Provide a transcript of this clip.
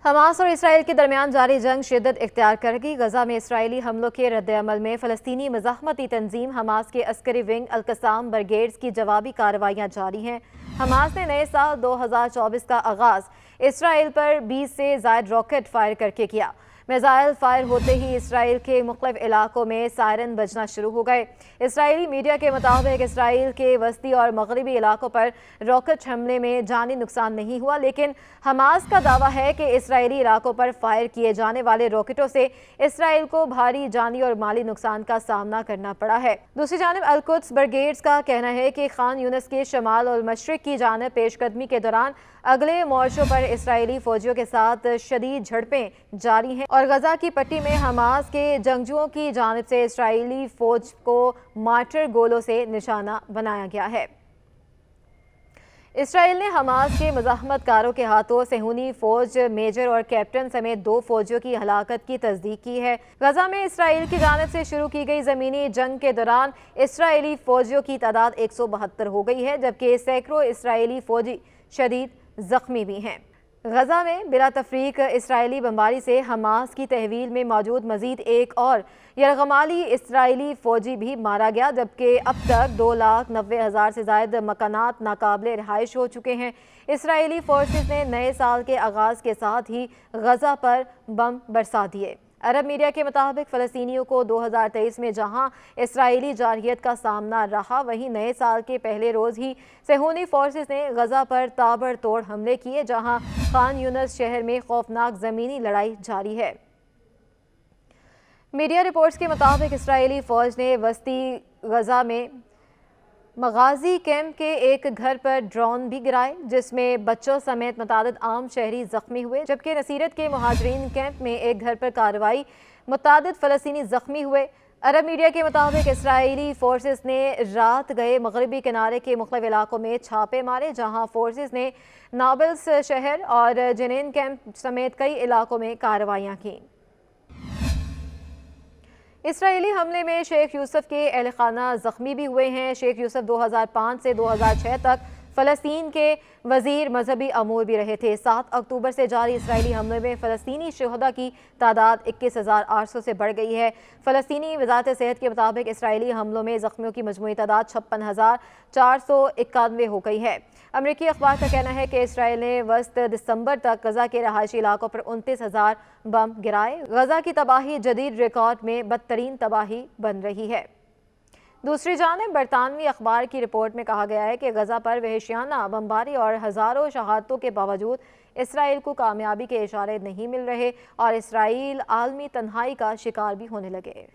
Hamas اور اسرائیل کے درمیان جاری جنگ شدت اختیار کر گئی۔ غزہ میں اسرائیلی حملوں کے رد عمل میں فلسطینی مزاحمتی تنظیم حماس کے عسکری ونگ القسام بریگیڈز کی جوابی کارروائیاں جاری ہیں۔ حماس نے نئے سال 2024 کا آغاز اسرائیل پر 20 سے زائد راکٹ فائر کرکے کیا۔ میزائل فائر ہوتے ہی اسرائیل کے مختلف علاقوں میں سائرن بجنا شروع ہو گئے۔ اسرائیلی میڈیا کے مطابق اسرائیل کے وسطی اور مغربی علاقوں پر راکٹ حملے میں جانی نقصان نہیں ہوا، لیکن حماس کا دعویٰ ہے کہ اسرائیلی علاقوں پر فائر کیے جانے والے راکٹوں سے اسرائیل کو بھاری جانی اور مالی نقصان کا سامنا کرنا پڑا ہے۔ دوسری جانب القدس بریگیڈز کا کہنا ہے کہ خان یونس کے شمال اور مشرق کی جانب پیش قدمی کے دوران اگلے مورچوں پر اسرائیلی فوجیوں کے ساتھ شدید جھڑپیں جاری ہیں اور غزہ کی پٹی میں حماس کے جنگجوؤں کی جانب سے اسرائیلی فوج کو مارٹر گولوں سے نشانہ بنایا گیا ہے۔ اسرائیل نے حماس کے مزاحمت کاروں کے ہاتھوں صہیونی فوج میجر اور کیپٹن سمیت 2 فوجیوں کی ہلاکت کی تصدیق کی ہے۔ غزہ میں اسرائیل کی جانب سے شروع کی گئی زمینی جنگ کے دوران اسرائیلی فوجیوں کی تعداد 172 ہو گئی ہے، جبکہ سینکڑوں اسرائیلی فوجی شدید زخمی بھی ہیں۔ غزہ میں بلا تفریق اسرائیلی بمباری سے حماس کی تحویل میں موجود مزید ایک اور یرغمالی اسرائیلی فوجی بھی مارا گیا، جبکہ اب تک 2,90,000 سے زائد مکانات ناقابل رہائش ہو چکے ہیں۔ اسرائیلی فورسز نے نئے سال کے آغاز کے ساتھ ہی غزہ پر بم برسا دیے۔ عرب میڈیا کے مطابق فلسطینیوں کو 2023 میں جہاں اسرائیلی جارحیت کا سامنا رہا، وہیں نئے سال کے پہلے روز ہی صہیونی فورسز نے غزہ پر تابڑ توڑ حملے کیے، جہاں خان یونس شہر میں خوفناک زمینی لڑائی جاری ہے۔ میڈیا رپورٹس کے مطابق اسرائیلی فوج نے وسطی غزہ میں مغازی کیمپ کے ایک گھر پر ڈرون بھی گرائے، جس میں بچوں سمیت متعدد عام شہری زخمی ہوئے، جبکہ نصیرت کے مہاجرین کیمپ میں ایک گھر پر کارروائی متعدد فلسطینی زخمی ہوئے۔ عرب میڈیا کے مطابق اسرائیلی فورسز نے رات گئے مغربی کنارے کے مختلف علاقوں میں چھاپے مارے، جہاں فورسز نے نابلس شہر اور جنین کیمپ سمیت کئی علاقوں میں کارروائیاں کیں۔ اسرائیلی حملے میں شیخ یوسف کے اہل خانہ زخمی بھی ہوئے ہیں۔ شیخ یوسف 2005 سے 2006 تک فلسطین کے وزیر مذہبی امور بھی رہے تھے۔ 7 اکتوبر سے جاری اسرائیلی حملے میں فلسطینی شہداء کی تعداد 21,800 سے بڑھ گئی ہے۔ فلسطینی وزارت صحت کے مطابق اسرائیلی حملوں میں زخمیوں کی مجموعی تعداد 56,491 ہو گئی ہے۔ امریکی اخبار کا کہنا ہے کہ اسرائیل نے وسط دسمبر تک غزہ کے رہائشی علاقوں پر 29,000 بم گرائے۔ غزہ کی تباہی جدید ریکارڈ میں بدترین تباہی بن رہی ہے۔ دوسری جانب برطانوی اخبار کی رپورٹ میں کہا گیا ہے کہ غزہ پر وحشیانہ بمباری اور ہزاروں شہادتوں کے باوجود اسرائیل کو کامیابی کے اشارے نہیں مل رہے اور اسرائیل عالمی تنہائی کا شکار بھی ہونے لگے۔